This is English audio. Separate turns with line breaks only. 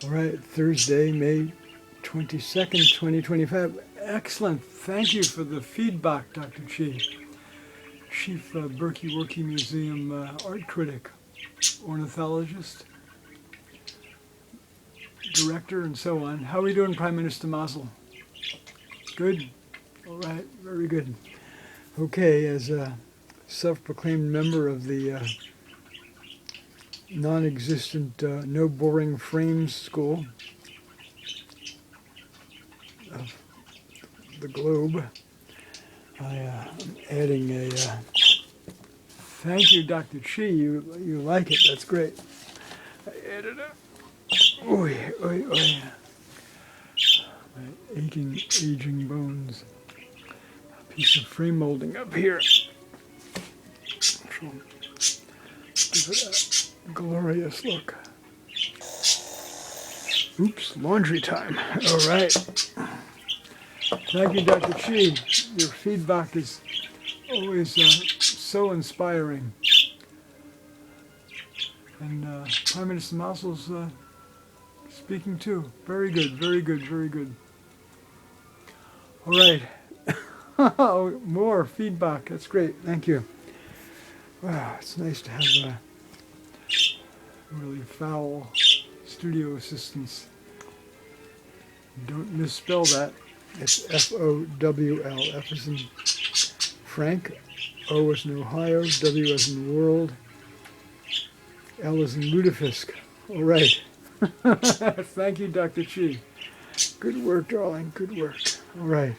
All right, Thursday, May 22nd, 2025. Excellent. Thank you for the feedback, Dr. Chi. Chief Berkey Museum art critic, ornithologist, director, and so on. How are we doing, Prime Minister Mazel? Good? All right, very good. Okay, as a self-proclaimed member of the non-existent No Boring Frames School of the globe, I am adding a thank you, Dr. Chi. You like it? That's great. I added a oy. My aging bones. A piece of frame molding up here. Give it a glorious look. Oops, laundry time. All right. Thank you, Dr. Chi. Your feedback is always so inspiring. And Prime Minister Masel's speaking too. Very good, very good, very good. All right. More feedback. That's great. Thank you. Wow, it's nice to have really foul studio assistants. Don't misspell that. It's F-O-W-L. F as in Frank, O as in Ohio, W as in world, L as in lutefisk. All right. Thank you, Dr. Chi. Good work, darling. Good work. All right.